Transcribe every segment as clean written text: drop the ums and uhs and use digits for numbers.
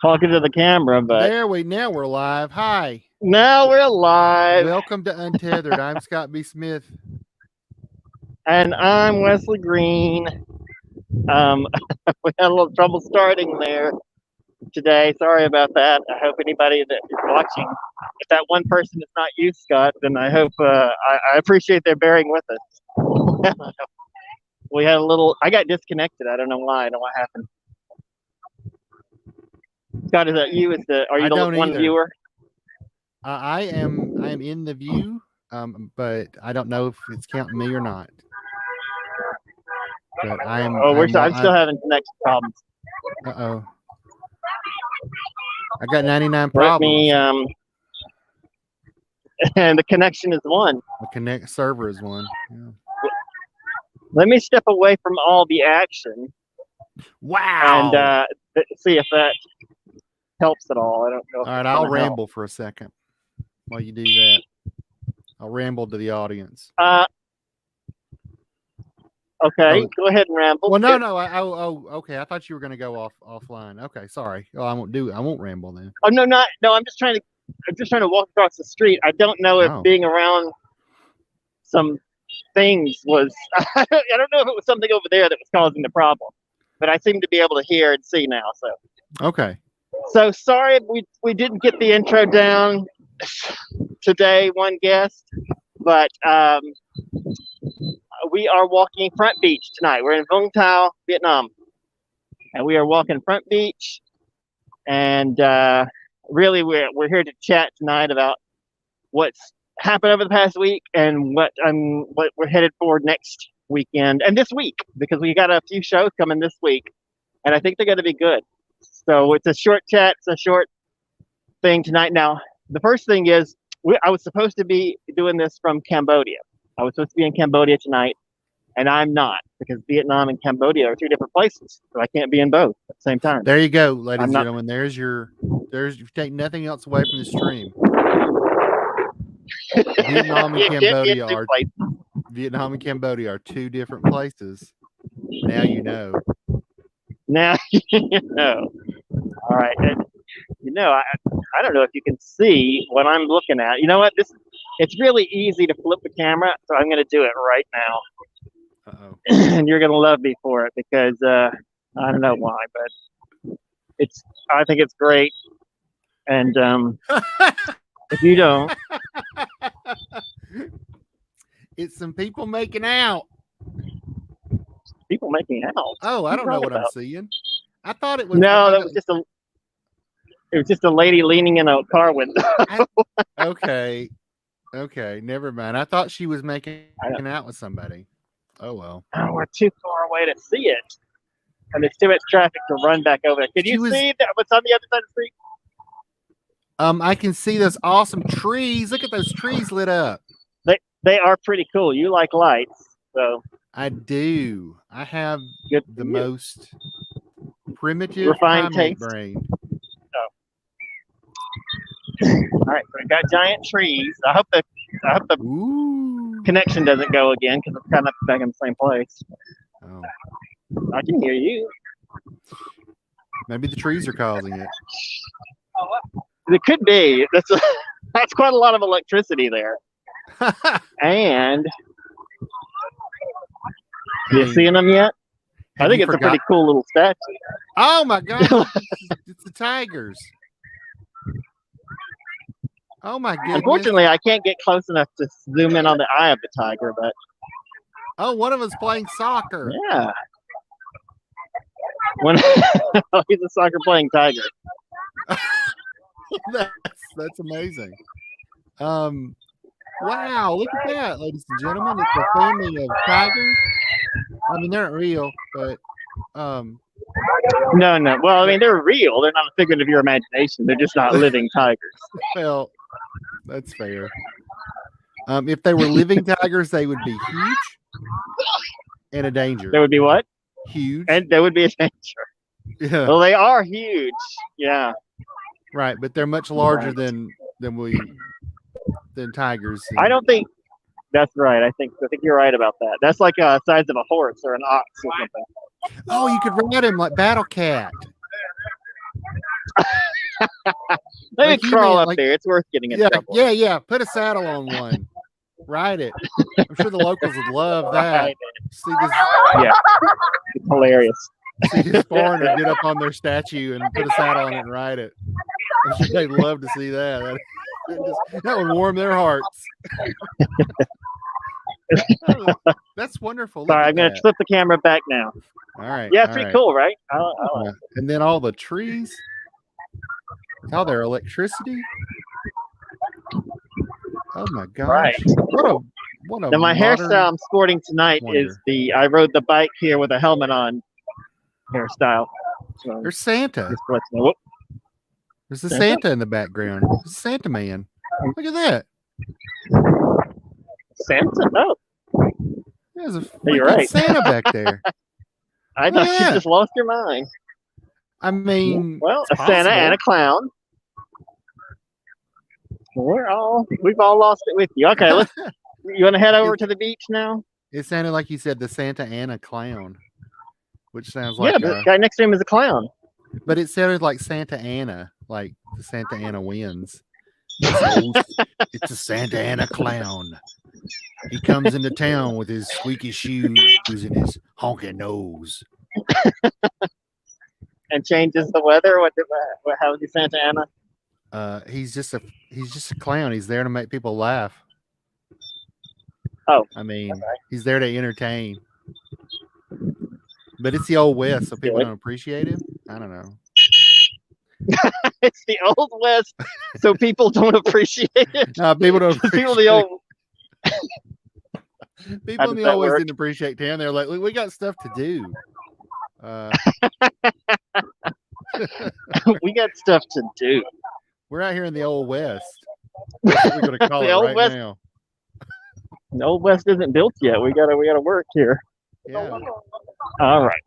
talking to the camera, but Now we're live. Hi. now we're live. Welcome to Untethered. I'm Scott B. Smith. And I'm Wesley Green. We had a little trouble starting there today. Sorry about that. I hope anybody that is watching, if that one person is not you, Scott, then I hope I appreciate their bearing with us. We had a little. I got disconnected. I don't know why. I don't know what happened. Scott, is that you? Are you the one viewer? I am in the view, but I don't know if it's counting me or not. But I am. I'm still having connection problems. I got 99 problems. And the connection is one. The server is one. Yeah. Let me step away from all the action. Wow. And see if that helps at all. I don't know. All right, I'll ramble for a second while you do that. I'll ramble to the audience. Okay, go ahead and ramble. Well, no. Okay. I thought you were going to go offline. Okay, sorry. Well, I won't ramble then. Oh no. I'm just trying to walk across the street. I don't know if being around some things was. I don't know if it was something over there that was causing the problem, but I seem to be able to hear and see now. So. Okay. So sorry we didn't get the intro down today. One guest, but we are walking Front Beach tonight. We're in Vũng Tàu, Vietnam, and we are walking Front Beach. And really, we're here to chat tonight about what's happened over the past week and what we're headed for next weekend and this week, because we got a few shows coming this week, and I think they're going to be good. So it's a short chat. It's a short thing tonight. Now, the first thing is I was supposed to be doing this from Cambodia. I was supposed to be in Cambodia tonight, and I'm not, because Vietnam and Cambodia are two different places, so I can't be in both at the same time. There you go, ladies and gentlemen. You take nothing else away from the stream. Vietnam and Cambodia are two different places. Now you know. Now you know. All right. And, I don't know if you can see what I'm looking at. You know what? It's really easy to flip the camera, so I'm going to do it right now. Uh-oh. And you're going to love me for it, because I don't know why, but I think it's great. And if you don't, it's some people making out. People making out. Oh, I don't know what I'm seeing. I thought it was. No, that was just a. It was just a lady leaning in a car window. Okay, never mind. I thought she was making out with somebody. Oh well. Oh, we're too far away to see it, and there's too much traffic to run back over there. Can you see what's on the other side of the street? I can see those awesome trees. Look at those trees lit up. They are pretty cool. You like lights, so. I do. I have the most primitive refined taste brain. All right, so we've got giant trees. I hope the connection doesn't go again, because it's kind of back in the same place. Oh. I can hear you. Maybe the trees are causing it. It could be. That's quite a lot of electricity there. And you seeing them yet? I think it's a pretty cool little statue. Oh my God! It's the tigers. Oh my goodness! Unfortunately, I can't get close enough to zoom in on the eye of the tiger, but. Oh, one of us playing soccer. Yeah. He's a soccer playing tiger. That's amazing. Wow, look at that, ladies and gentlemen. It's a family of tigers. I mean, they're not real, but no. Well, I mean, they're real. They're not a figment of your imagination. They're just not living tigers. Well, that's fair. If they were living tigers, they would be huge and a danger. They would be what? Huge. And they would be a danger. Yeah. Well, they are huge. Yeah. Right, but they're much larger than tigers. I don't think that's right. I think you're right about that. That's like the size of a horse or an ox or something. Oh, you could ride him like Battle Cat. Maybe Like, you crawl mean, up like- there. It's worth getting in Yeah, trouble. yeah. Put a saddle on one. Ride it. I'm sure the locals would love that. Right. See this, Yeah, it's hilarious. see this foreigner get up on their statue and put a saddle on it and ride it. I'm sure they'd love to see that. That would warm their hearts. Oh, that's wonderful. Look Sorry, at I'm going that. to flip the camera back now. All right. Yeah, it's all pretty right. cool, right? I like it. And then all the trees. Oh, their electricity. Oh my gosh! Right. What a Now, my modern hairstyle I'm sporting tonight wonder. is I rode the bike here with a helmet on hairstyle. So, There's Santa. just to let you know. Whoop. There's the Santa? Santa in the background. There's the Santa man. Look at that. Santa? Oh, There's a You're freaking right. Santa back there. I thought Yeah. you just lost your mind. I mean, Well, it's a Santa possible. and a clown. We've all lost it with you. Okay, you want to head over to the beach now? It sounded like you said the Santa and a clown, which sounds Yeah, like the guy next to him is a clown. but it sounded like Santa Anna, like the Santa Anna wins. It's a Santa Ana clown. He comes into town with his squeaky shoes and his honking nose. And changes the weather. How is he Santa Ana? He's just a clown. He's there to make people laugh. Oh, I mean, okay. he's there to entertain. But it's the old West, so people Good. don't appreciate him. I don't know. It's the old West, so people don't appreciate it. No, people don't appreciate People the old. people How in does the that old West work? didn't appreciate town. They're like, look, we got stuff to do. We got stuff to do. We're out here in the old West. That's what we're going to call The it old right West. now. The old West isn't built yet. We gotta work here. Yeah, All right.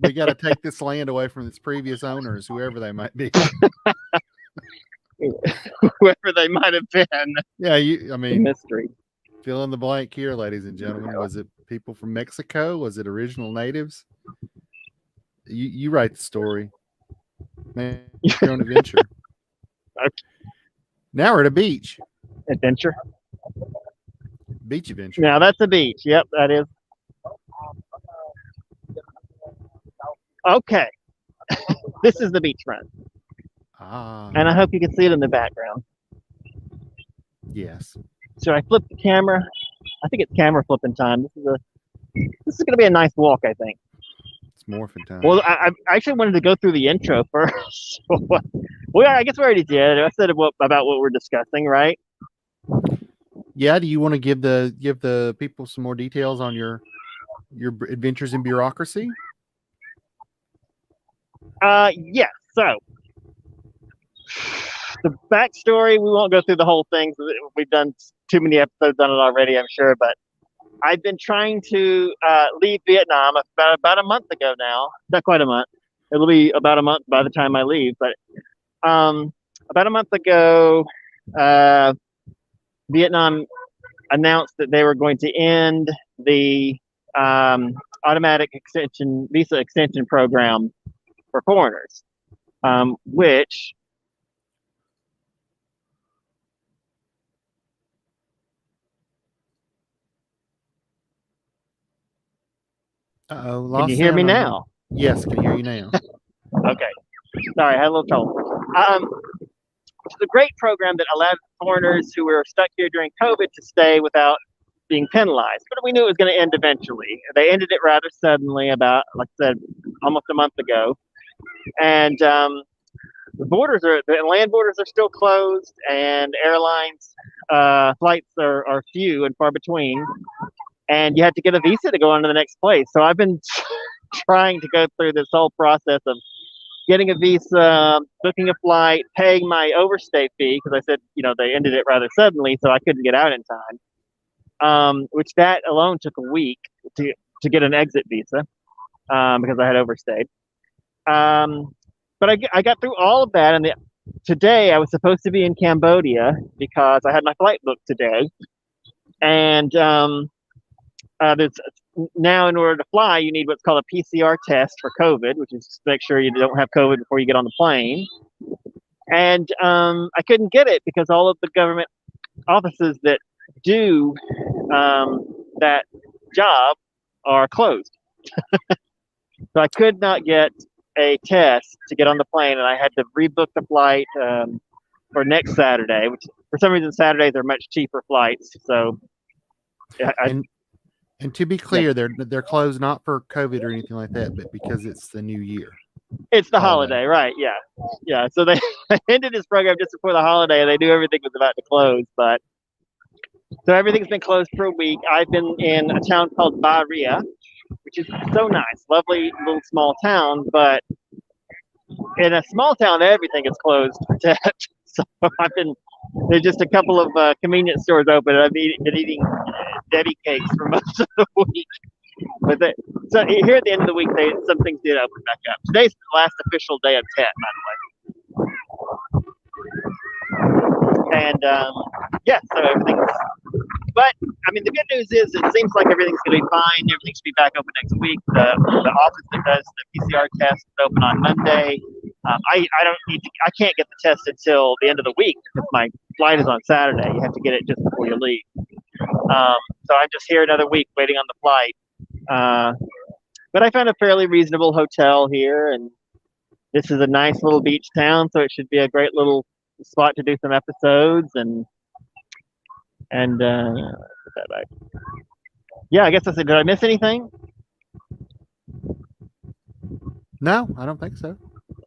we got to take this land away from its previous owners, whoever they might be. Whoever they might have been. Yeah, I The mean, mystery. fill in the blank here, ladies and gentlemen. Was it people from Mexico? Was it original natives? You write the story. Man, your own adventure. Okay. Now we're at a beach. Adventure. Beach adventure. Now that's a beach. Yep, that is. Okay. This is the beachfront. Ah, And I hope you can see it in the background. yes. Should I flip the camera? I think it's camera flipping time. This is going to be a nice walk, I think. It's morphin' time. Well, I actually wanted to go through the intro first. Well, I guess we already did. I said about what we're discussing, right? Yeah. Do you want to give the people some more details on your adventures in bureaucracy? Yes. So the backstory, we won't go through the whole thing. We've done too many episodes on it already, I'm sure. But I've been trying to leave Vietnam about a month ago now. Not quite a month. It'll be about a month by the time I leave. But about a month ago, Vietnam announced that they were going to end the automatic visa extension program for foreigners, which Uh-oh. can you hear me now? Yes, can hear you now. Okay. Sorry, I had a little trouble. It's a great program that allowed foreigners who were stuck here during COVID to stay without being penalized. But we knew it was going to end eventually. They ended it rather suddenly, about, like I said, almost a month ago. And the land borders are still closed, and airlines flights are few and far between. And you had to get a visa to go on to the next place. So I've been trying to go through this whole process of getting a visa, booking a flight, paying my overstay fee, because I said, they ended it rather suddenly, so I couldn't get out in time. Which that alone took a week to get an exit visa, because I had overstayed. But I got through all of that, and today I was supposed to be in Cambodia because I had my flight booked today. And there's now in order to fly, you need what's called a PCR test for COVID, which is to make sure you don't have COVID before you get on the plane. And I couldn't get it because all of the government offices that do that job are closed. So I could not get a test to get on the plane, and I had to rebook the flight for next Saturday, which for some reason Saturdays are much cheaper flights. So, and to be clear, they're closed not for COVID or anything like that, but because it's the new year. It's the holiday, right? Yeah. So they ended this program just before the holiday, and they knew everything was about to close. But so everything's been closed for a week. I've been in a town called Bahria, which is so nice, lovely little small town. But in a small town, everything is closed for Tet. So there's just a couple of convenience stores open, and I've been eating Debbie cakes for most of the week. But so here at the end of the week, some things did open back up. Today's the last official day of Tet, by the way. And so everything's. But I mean, the good news is it seems like everything's going to be fine. Everything should be back open next week. The office that does the PCR test is open on Monday. I can't get the test until the end of the week because my flight is on Saturday. You have to get it just before you leave. So I'm just here another week waiting on the flight. But I found a fairly reasonable hotel here, and this is a nice little beach town, so it should be a great little spot to do some episodes. And put that back. Yeah, I guess that's it. Did I miss anything? No, I don't think so.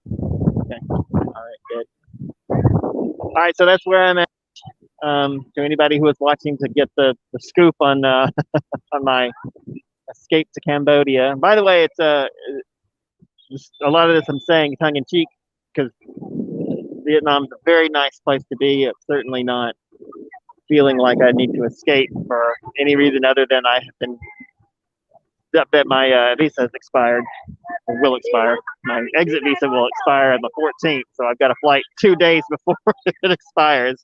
Okay. All right, good. All right, so that's where I'm at. To anybody who was watching to get the scoop on on my escape to Cambodia. And by the way, it's a lot of this I'm saying tongue in cheek because Vietnam's a very nice place to be. It's certainly not feeling like I need to escape for any reason other than I have been up that my visa has expired or will expire. My exit visa will expire on the 14th, so I've got a flight 2 days before it expires.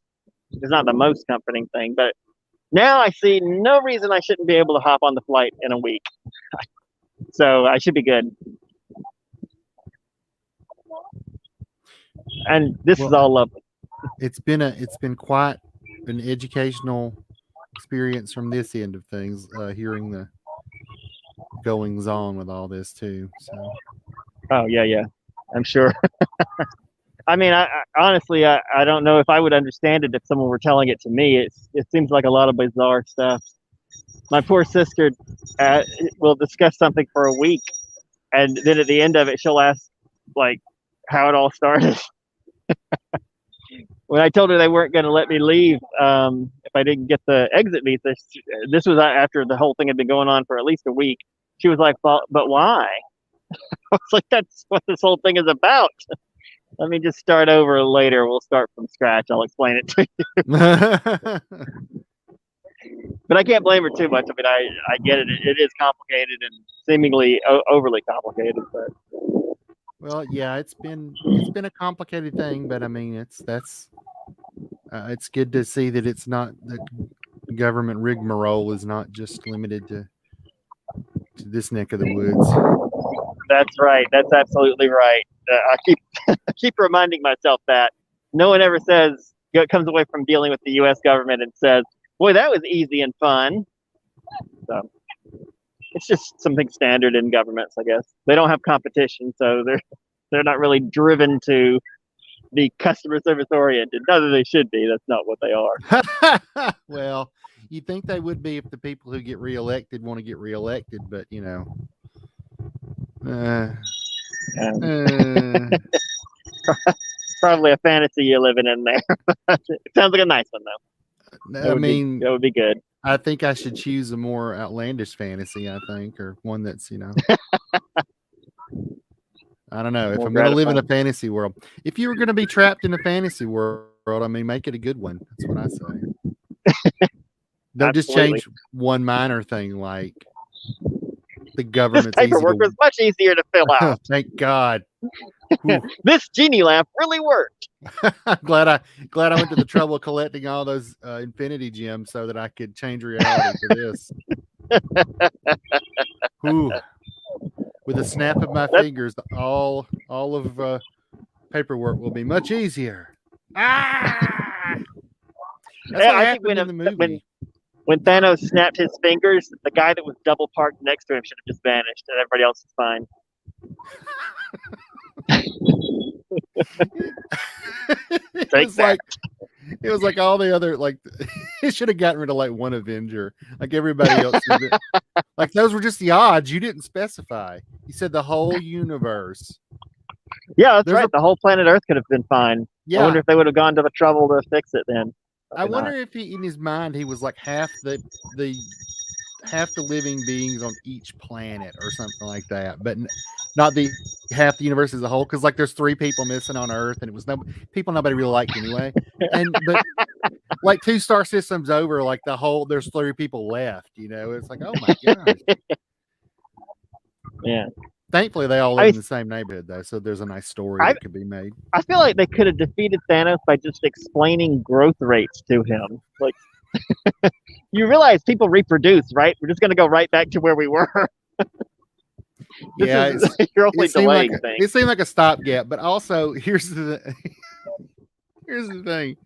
It's not the most comforting thing, but now I see no reason I shouldn't be able to hop on the flight in a week. So I should be good. And this is all lovely. It's been quite an educational experience from this end of things, hearing the goings on with all this too. So. Oh yeah, I'm sure. I mean, I honestly, I don't know if I would understand it if someone were telling it to me. It seems like a lot of bizarre stuff. My poor sister will discuss something for a week, and then at the end of it, she'll ask like how it all started. When I told her they weren't going to let me leave if I didn't get the exit visa, this was after the whole thing had been going on for at least a week. She was like, "But why?" I was like, "That's what this whole thing is about." Let me just start over later. We'll start from scratch. I'll explain it to you. But I can't blame her too much. I mean, I get it. It is complicated and seemingly overly complicated. But well, yeah, it's been a complicated thing. But I mean, it's good to see that it's not the government rigmarole is not just limited to this neck of the woods. That's right. That's absolutely right. I keep reminding myself that no one ever comes away from dealing with the U.S. government and says, "Boy, that was easy and fun." So it's just something standard in governments, I guess. They don't have competition, so they're not really driven to be customer service oriented. Not that they should be. That's not what they are. Well, you'd think they would be if the people who get reelected want to get reelected, but you know. Probably a fantasy you're living in there. It sounds like a nice one though. That would be good. I think I should choose a more outlandish fantasy, or one that's, I don't know. If I'm going to live in a fantasy world, if you were going to be trapped in a fantasy world, I mean, make it a good one. That's what I say. Don't just change one minor thing like the government's this paperwork was much easier to fill out. Thank God. This genie lamp really worked. glad I went to the trouble of collecting all those infinity gems so that I could change reality for this. Ooh. With a snap of my fingers, all of paperwork will be much easier. Ah! That's what I think happened in the movie. when Thanos snapped his fingers, the guy that was double parked next to him should have just vanished, and everybody else is fine. It was like all the other, like, it should have gotten rid of like one Avenger, like everybody else. Like those were just the odds. You didn't specify. You said the whole universe. Yeah, that's right. The whole planet Earth could have been fine. Yeah. I wonder if they would have gone to the trouble to fix it then. I wonder if he, in his mind, he was like half the living beings on each planet or something like that, but not the half the universe as a whole. Because like there's 3 people missing on Earth, and it was nobody really liked anyway. But like 2 star systems over, like there's 3 people left. You know, it's like, oh my god. Yeah. Thankfully, they all live in the same neighborhood, though, so there's a nice story that could be made. I feel like they could have defeated Thanos by just explaining growth rates to him. Like, you realize people reproduce, right? We're just going to go right back to where we were. You're only delaying things. It seemed like a stopgap, but also here's the thing.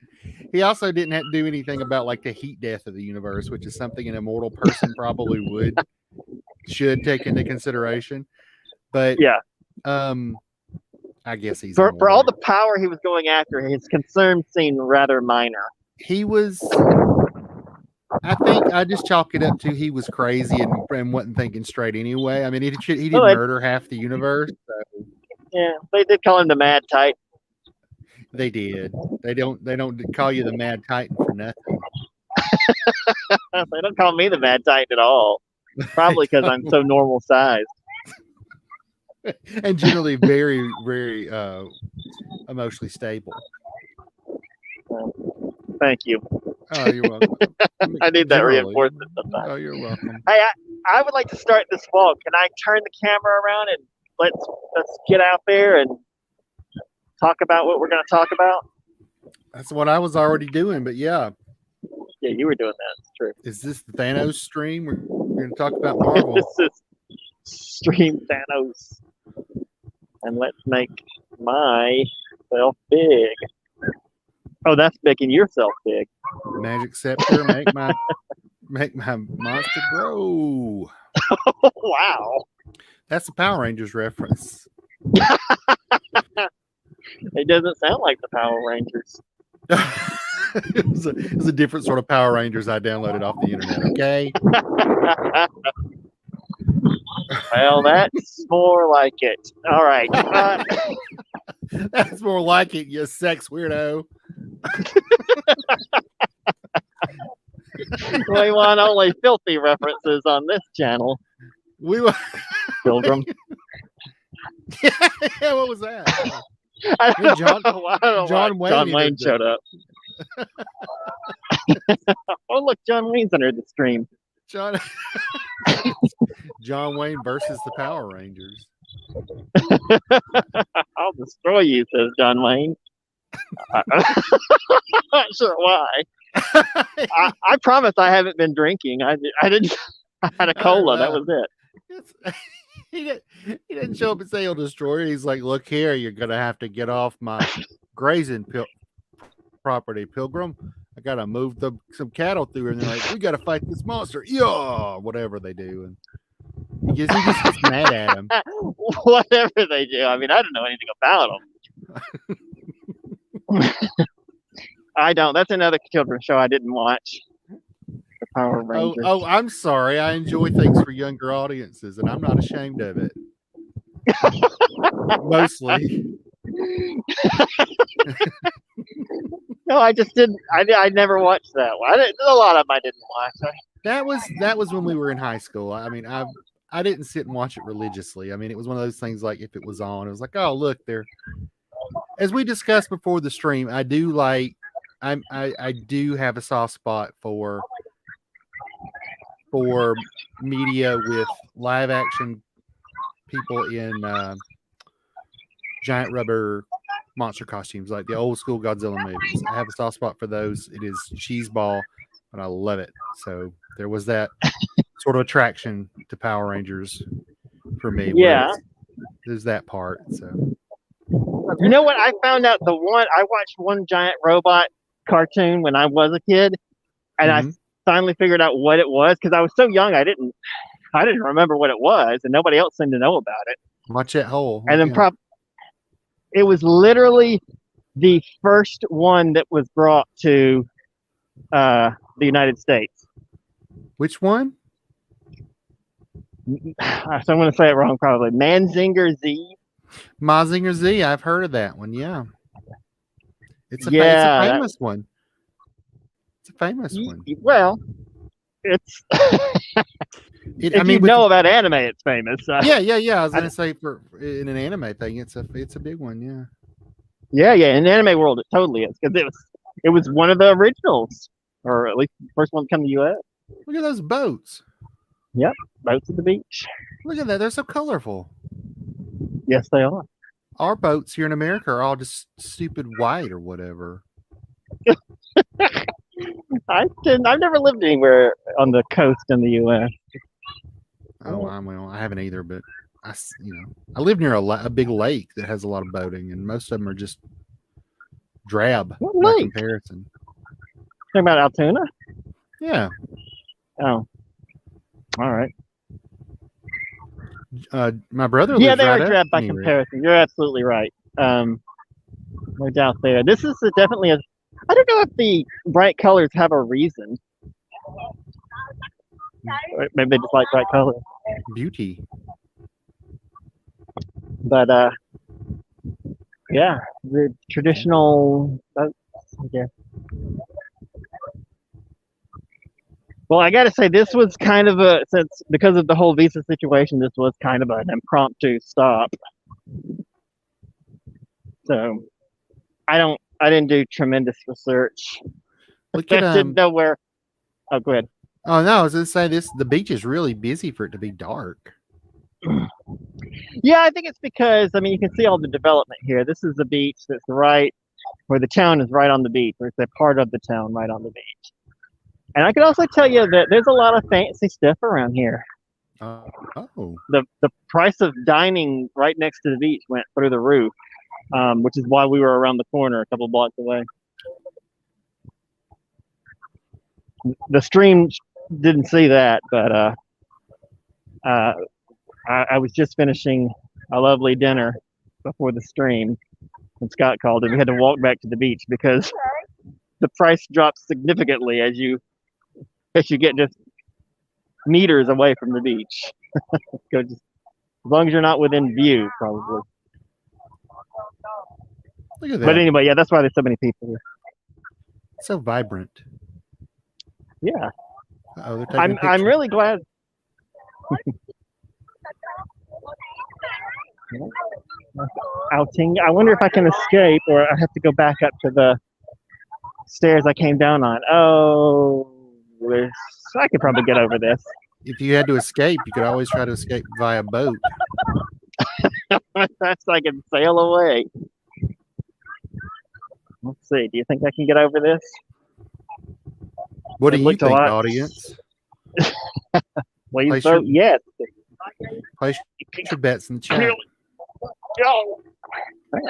He also didn't have to do anything about like the heat death of the universe, which is something an immortal person probably should take into consideration. But yeah, I guess he's for all the power he was going after, his concerns seemed rather minor. He was. I think I just chalk it up to he was crazy and wasn't thinking straight anyway. I mean, he did murder half the universe. So. Yeah, they did call him the Mad Titan. They did. They don't call you the Mad Titan for nothing. They don't call me the Mad Titan at all. Probably because I'm so normal sized. And generally very, very emotionally stable. Thank you. Oh, you're welcome. I need that reinforcement sometimes. Oh, you're welcome. Hey, I would like to start this vlog. Can I turn the camera around and let's get out there and talk about what we're going to talk about? That's what I was already doing, but yeah. Yeah, you were doing that. It's true. Is this the Thanos stream? We're going to talk about Marvel. This is Stream Thanos. And let's make myself big. Oh, that's making yourself big. Magic scepter, make my monster grow. Wow. That's the Power Rangers reference. It doesn't sound like the Power Rangers. It was a different sort of Power Rangers I downloaded off the internet, okay? Well, that's more like it. All right. That's more like it, you sex weirdo. We want only filthy references on this channel. We want Pilgrim. Yeah, what was that? I don't know John Wayne showed up. Oh, look, John Wayne's under the stream. John Wayne versus the Power Rangers. I'll destroy you, says John Wayne. Not sure why. I promise I haven't been drinking. I didn't. I had a cola. That was it. He didn't show up and say he'll destroy it. He's like, look here, you're gonna have to get off my grazing property, Pilgrim. I gotta move some cattle through here. And they're like, we gotta fight this monster. Yeah, whatever they do. And he just gets mad at him. Whatever they do. I mean, I don't know anything about them. I don't. That's another children's show I didn't watch. The Power Rangers. Oh, I'm sorry. I enjoy things for younger audiences, and I'm not ashamed of it. Mostly. No, I just didn't. I never watched that one. A lot of them I didn't watch. That was when we were in high school. I mean, I didn't sit and watch it religiously. I mean, it was one of those things like if it was on, it was like, oh, look, there. As we discussed before the stream, I do have a soft spot for media with live action people in giant rubber monster costumes, like the old school Godzilla movies. I have a soft spot for those. It is cheeseball, but I love it. So there was that sort of attraction to Power Rangers for me. Yeah. There's that part. So You know what? I found out I watched one giant robot cartoon when I was a kid, and I finally figured out what it was because I was so young I didn't remember what it was, and nobody else seemed to know about it. watch that hole. And then it was literally the first one that was brought to the United States. Which one? So I'm going to say it wrong probably. Manzinger Z. Mazinger Z. I've heard of that one. Yeah. It's a famous one. It's a famous one. Well, it's if you know about anime, it's famous. Yeah. I was gonna say in an anime thing, it's a big one. Yeah. In the anime world, it totally is because it was one of the originals, or at least the first one to come to the U.S. Look at those boats. Yep, boats at the beach. Look at that; they're so colorful. Yes, they are. Our boats here in America are all just stupid white or whatever. I've never lived anywhere on the coast in the U.S. Oh, I haven't either, but I live near a big lake that has a lot of boating, and most of them are just drab by comparison. Talking about Altoona? Yeah. Oh, all right. My brother. Yeah, they are drab by comparison. You're absolutely right. No doubt there. This is definitely a. I don't know if the bright colors have a reason. Maybe they just like bright colors. Beauty. But yeah, the traditional boats, I guess. Well, I got to say, this was kind of because of the whole visa situation, this was kind of an impromptu stop. So I didn't do tremendous research. Look at didn't know where. Oh, go ahead. Oh no, I was gonna say the beach is really busy for it to be dark. Yeah, I think it's because you can see all the development here. This is the beach that's right where the town is right on the beach, or it's a part of the town right on the beach. And I can also tell you that there's a lot of fancy stuff around here. The price of dining right next to the beach went through the roof, which is why we were around the corner a couple blocks away. The stream didn't see that, but I was just finishing a lovely dinner before the stream, and Scott called, and we had to walk back to the beach because the price drops significantly as you get just meters away from the beach. As long as you're not within view, probably. Look at that. But anyway, yeah, that's why there's so many people here. So vibrant. Yeah. Oh, they're I'm really glad. Outing. I wonder if I can escape, or I have to go back up to the stairs I came down on. Oh, I could probably get over this. If you had to escape, you could always try to escape via boat. That's I can sail away. Let's see. Do you think I can get over this? What do you think, audience? Please vote yes. Place your bets in the chat.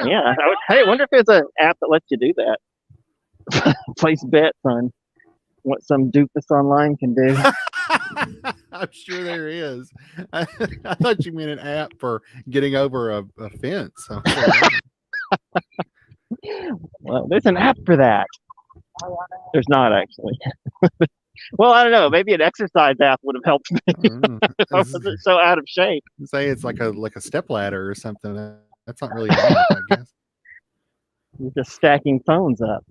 Yeah. Hey, I wonder if there's an app that lets you do that. Place bets on what some doofus online can do. I'm sure there is. I thought you meant an app for getting over a fence. Well, there's an app for that. There's not actually. Well, I don't know. Maybe an exercise app would have helped me if I wasn't so out of shape. Say it's like a step ladder or something. That's not really an app, I guess. You're just stacking phones up.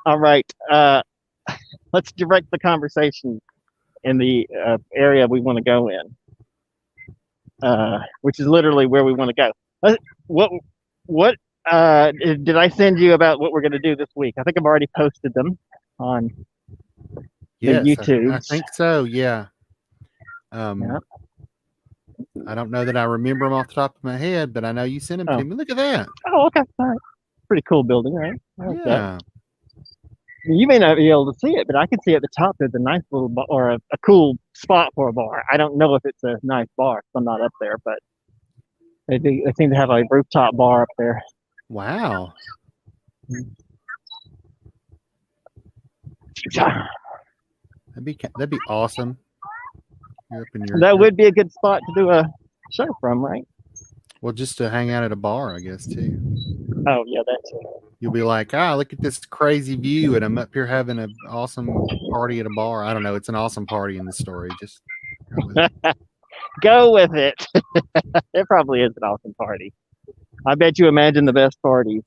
All right. Let's direct the conversation in the area we want to go in, which is literally where we want to go. What did I send you about what we're going to do this week? I think I've already posted them on YouTube. I think so. Yeah. I don't know that I remember them off the top of my head, but I know you sent them to me. Look at that. Oh, okay. All right. Pretty cool building, right? Yeah. You may not be able to see it, but I can see at the top there's a nice little bar, or a cool spot for a bar. I don't know if it's a nice bar 'cause I'm not up there, but they seem to have a rooftop bar up there. Wow. That'd be awesome. You're up in your, That would be a good spot to do a show from, right? well, just to hang out at a bar, I guess, too. Oh yeah, that's it. You'll be like, look at this crazy view, and I'm up here having an awesome party at a bar. I don't know. It's an awesome party in the story. Just go with it. Go with it. It probably is an awesome party. I bet you imagine the best parties.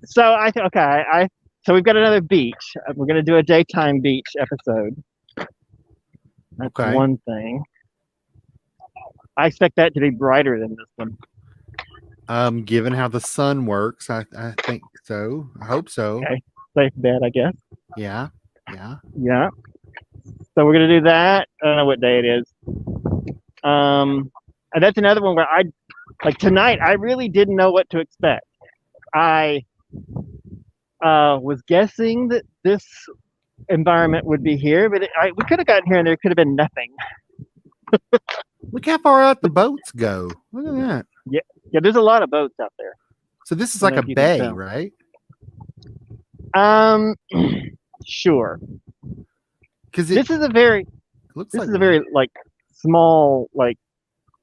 So so we've got another beach. We're gonna do a daytime beach episode. That's Okay. one thing. I expect that to be brighter than this one. Given how the sun works, I think so. I hope so. Okay. Safe bet, I guess. Yeah. Yeah. So we're gonna do that. I don't know what day it is. And that's another one where tonight I really didn't know what to expect. I was guessing that this environment would be here, but we could have gotten here and there could have been nothing. Look how far out the boats go. Look at that. Yeah, there's a lot of boats out there. So this is like a bay, right? Sure. Because This is a very small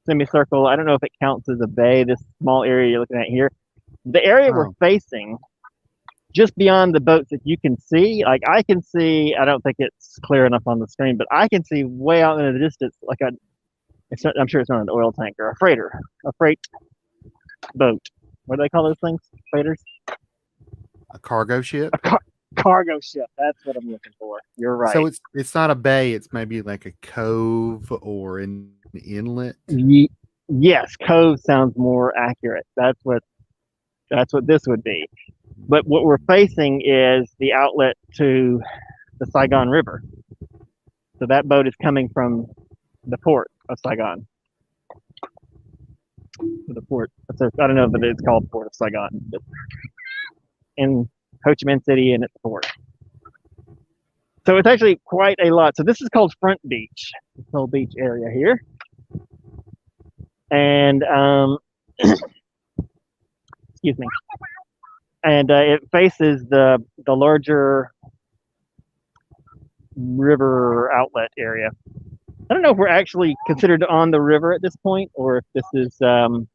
semicircle. I don't know if it counts as a bay. This small area you're looking at here, the area we're facing, just beyond the boats that you can see. Like I can see. I don't think it's clear enough on the screen, but I can see way out in the distance, I'm sure it's not an oil tanker, a freight boat. What do they call those things? Freighters? A cargo ship. Cargo ship. That's what I'm looking for. You're right. So it's not a bay. It's maybe like a cove or an inlet. Yes, cove sounds more accurate. That's what this would be. But what we're facing is the outlet to the Saigon River. So that boat is coming from the port of Saigon. The port. So I don't know if it's called Port of Saigon, but in Ho Chi Minh City and its port. So it's actually quite a lot. So this is called Front Beach, this whole beach area here. And excuse me. And it faces the larger river outlet area. I don't know if we're actually considered on the river at this point, or if this is the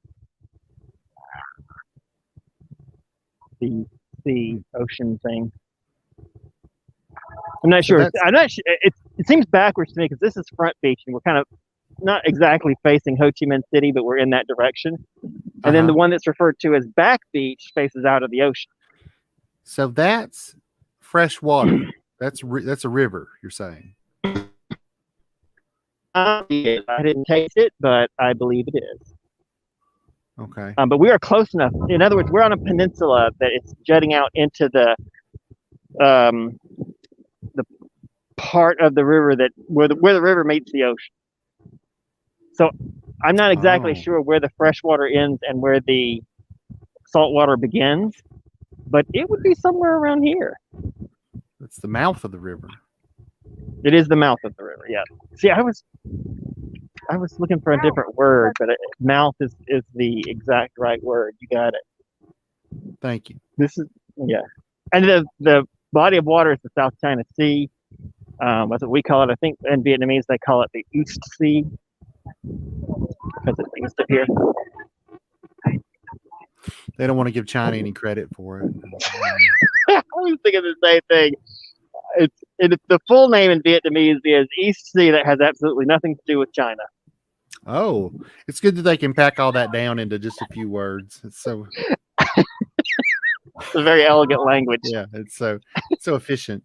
sea ocean thing. I'm not sure. I'm not sure. It seems backwards to me because this is Front Beach, and we're kind of not exactly facing Ho Chi Minh City, but we're in that direction. And then the one that's referred to as Back Beach faces out of the ocean. So that's fresh water. That's a river, you're saying? I didn't taste it, but I believe it is. Okay. But we are close enough. In other words, we're on a peninsula that it's jutting out into the part of the river where the river meets the ocean. So I'm not exactly sure where the freshwater ends and where the saltwater begins, but it would be somewhere around here. It's the mouth of the river. It is the mouth of the river. Yeah. See, I was looking for a different word, but mouth is the exact right word. You got it. Thank you. And the body of water is the South China Sea. That's what we call it. I think in Vietnamese they call it the East Sea because it's east of here. They don't want to give China any credit for it. I was thinking the same thing. It's the full name in Vietnamese is East Sea that has absolutely nothing to do with China. Oh, it's good that they can pack all that down into just a few words. It's so it's a very elegant language. Yeah, it's so efficient.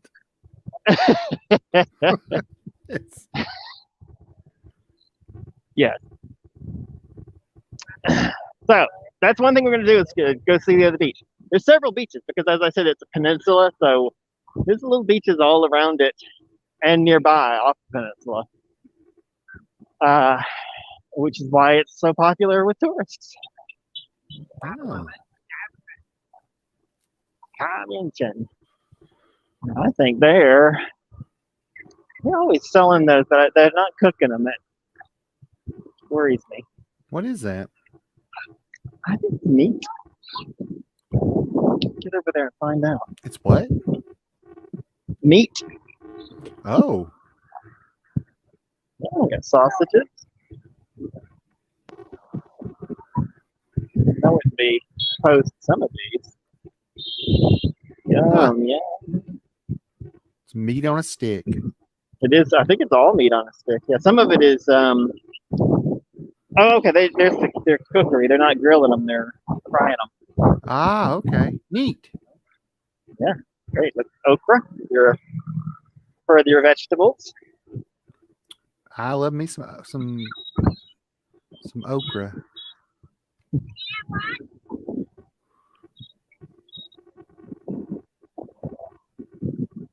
Yes. So that's one thing we're going to do is go see the other beach. There's several beaches because, as I said, it's a peninsula, so there's little beaches all around it and nearby off the peninsula, which is why it's so popular with tourists. Oh. mentioned. I think they're always selling those, but they're not cooking them. That worries me. What is that? I think it's meat. Get over there and find out. It's what? Meat. Oh. Oh, we got sausages. That would be post some of these. Huh. Yeah. It's meat on a stick. It is. I think it's all meat on a stick. Yeah, some of it is. Oh, okay. They're cookery. They're not grilling them. They're frying them. Ah, okay. Neat. Yeah, great. Look, okra. For your vegetables. I love me some okra.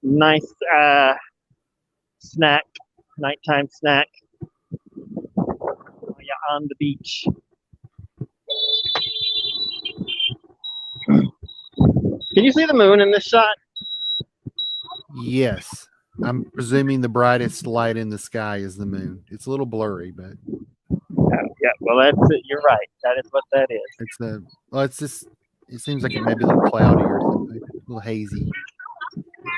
Nice snack, nighttime snack. Yeah, on the beach. Can you see the moon in this shot? Yes. I'm presuming the brightest light in the sky is the moon. It's a little blurry, but Yeah, well, that's it. You're right. That is what that is. it's just, it seems like it may be a little cloudy or something, a little hazy.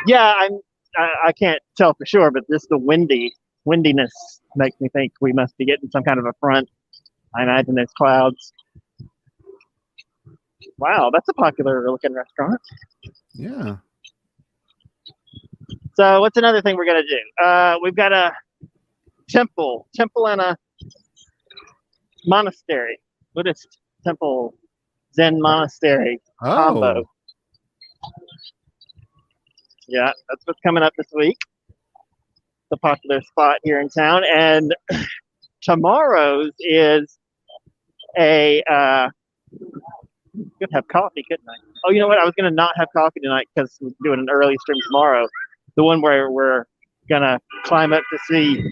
Yeah, I can't tell for sure, but just the windiness makes me think we must be getting some kind of a front. I imagine there's clouds. Wow, that's a popular looking restaurant. Yeah. So what's another thing we're gonna do? We've got a temple and a monastery, Buddhist temple, Zen monastery combo. Oh. Yeah, that's what's coming up this week. The popular spot here in town, and tomorrow's is a. Could have coffee, couldn't I? Oh, you know what? I was gonna not have coffee tonight because we're doing an early stream tomorrow. The one where we're gonna climb up to see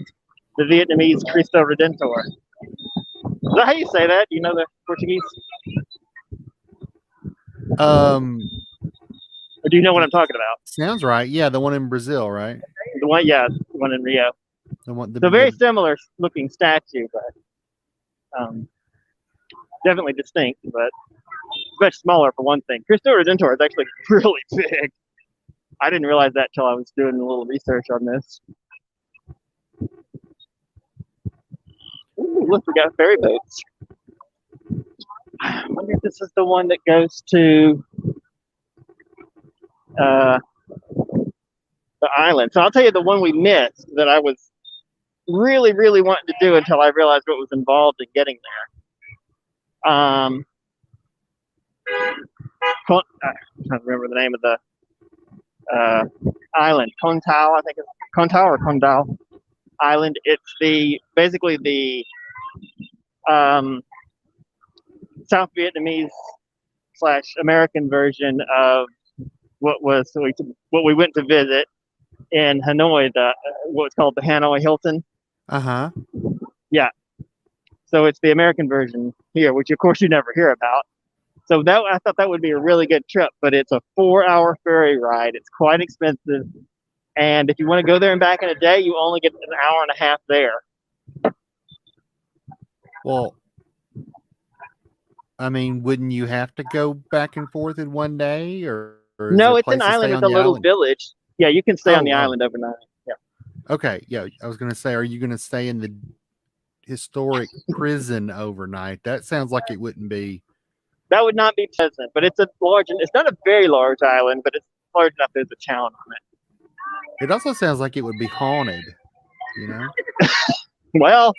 the Vietnamese Cristo Redentor. Is that how you say that? Do you know the Portuguese? Or do you know what I'm talking about? Sounds right. Yeah, the one in Brazil, right? The one, yeah, the one in Rio. The very similar looking statue, but definitely distinct, but much smaller for one thing. Cristo Redentor is actually really big. I didn't realize that till I was doing a little research on this. Ooh, look, we got ferry boats. I wonder if this is the one that goes to the island. So I'll tell you the one we missed that I was really, really wanting to do until I realized what was involved in getting there. I'm trying to remember the name of the island. Kontao, I think it's Kontao or Kondao Island. It's basically the South Vietnamese / American version of what we went to visit in Hanoi, what's called the Hanoi Hilton. Yeah. So it's the American version here, which of course you never hear about. So I thought that would be a really good trip, but it's a 4-hour ferry ride. It's quite expensive. And if you want to go there and back in a day, you only get an hour and a half there. Well, I mean, wouldn't you have to go back and forth in one day, or no? It's an island with a little village. Yeah, you can stay on the island overnight. Yeah. Okay. Yeah, I was going to say, are you going to stay in the historic prison overnight? That sounds like it wouldn't be. That would not be pleasant, but it's it's not a very large island, but it's large enough there's a town on it. It also sounds like it would be haunted, you know? Well,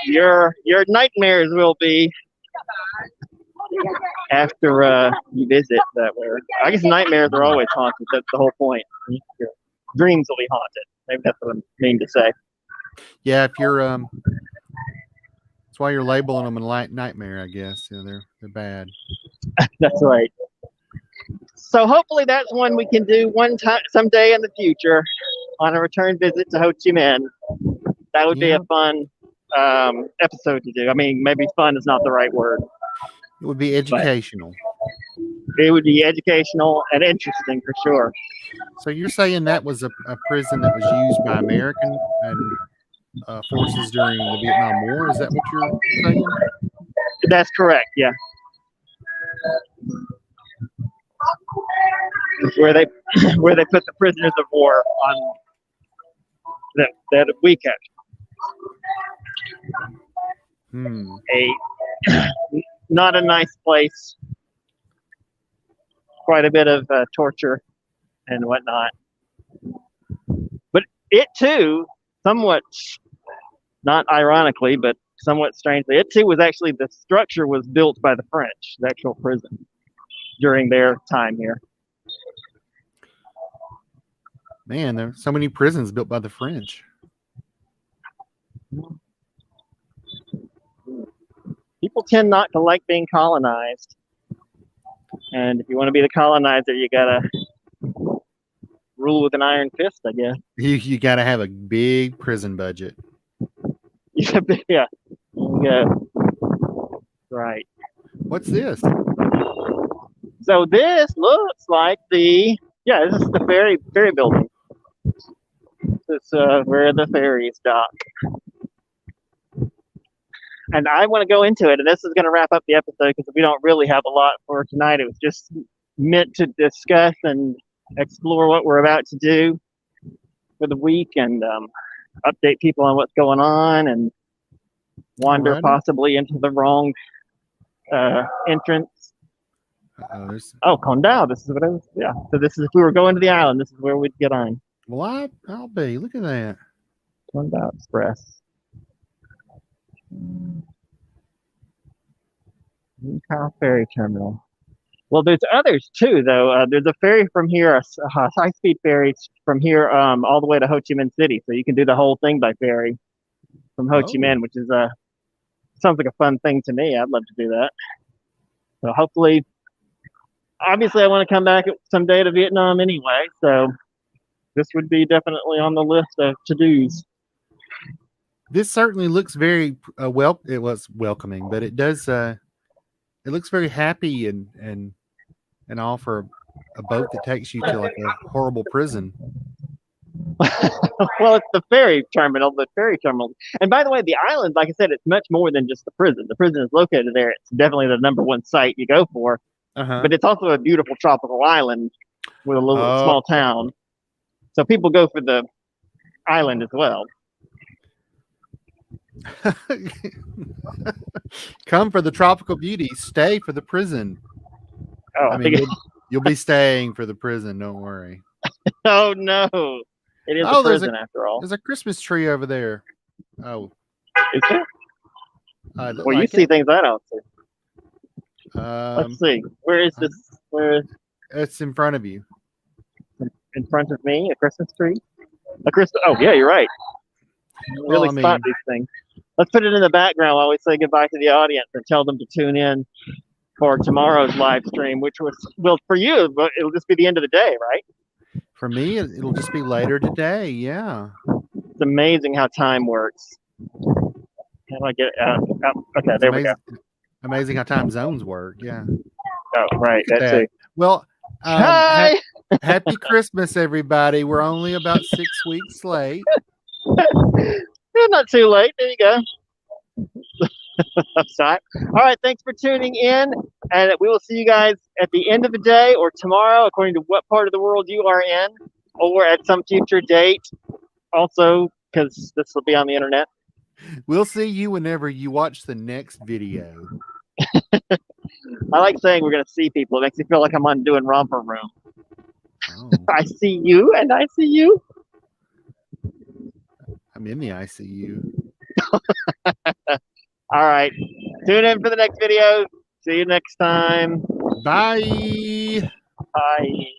your nightmares will be after you visit that way. I guess nightmares are always haunted. That's the whole point. Your dreams will be haunted. Maybe that's what I mean to say. Yeah, if you're that's why you're labeling them a light nightmare, I guess. Yeah, they're bad. That's right. So hopefully that's one we can do someday in the future on a return visit to Ho Chi Minh. That would be a fun episode to do. I mean, maybe fun is not the right word. It would be educational. it would be educational and interesting for sure. So you're saying that was a prison that was used by American and forces during the Vietnam War? Is that what you're saying? That's correct. Yeah, where they where they put the prisoners of war on that we kept. A not a nice place. Quite a bit of torture and whatnot. But it too, somewhat, not ironically, but somewhat strangely, it too was actually, the structure was built by the French, the actual prison, during their time here. Man, there's so many prisons built by the French. People tend not to like being colonized. And if you want to be the colonizer, you gotta rule with an iron fist, I guess. You got to have a big prison budget. Yeah. Right. What's this? So this looks like this is the ferry building. This is where the ferries dock. And I want to go into it, and this is going to wrap up the episode because we don't really have a lot for tonight. It was just meant to discuss and explore what we're about to do for the week and update people on what's going on and wander possibly into the wrong entrance. Oh, Condal. This is what I was. Yeah. So this is if we were going to the island. This is where we'd get on. Well, I'll be. Look at that. Condal Express. Vũng Ferry Terminal. Well, there's others too, though. There's a ferry from here, a high-speed ferry from here all the way to Ho Chi Minh City. So you can do the whole thing by ferry from Ho Chi Minh, which is sounds like a fun thing to me. I'd love to do that. So hopefully, obviously, I want to come back someday to Vietnam anyway. So this would be definitely on the list of to-dos. This certainly looks very it was welcoming, but it does. It looks very happy and all for a boat that takes you to like a horrible prison. Well, it's the ferry terminal. And by the way, the island, like I said, it's much more than just the prison. The prison is located there. It's definitely the number one site you go for. But it's also a beautiful tropical island with a little small town. So people go for the island as well. Come for the tropical beauty, stay for the prison. Oh, I mean, you'll be staying for the prison. Don't worry. Oh no, it is a prison after all. There's a Christmas tree over there. Oh, is there? Well, you see things I don't see. Let's see. Where is this? It's in front of you. In front of me, a Christmas tree. Oh yeah, you're right. Really spot these things. Let's put it in the background while we say goodbye to the audience and tell them to tune in for tomorrow's live stream, which will for you, but it'll just be the end of the day, right? For me, it'll just be later today. Yeah. It's amazing how time works. How do I get out? Okay, there we go. Amazing how time zones work. Yeah. Oh, right. That's it. Well, hi. Happy Christmas, everybody. We're only about 6 weeks late. Not too late. There you go. Sorry. All right. Thanks for tuning in. And we will see you guys at the end of the day or tomorrow, according to what part of the world you are in, or at some future date. Also, because this will be on the internet. We'll see you whenever you watch the next video. I like saying we're going to see people. It makes me feel like I'm on doing Romper Room. Oh. I see you and I see you. I'm in the ICU. All right. Tune in for the next video. See you next time. Bye. Bye.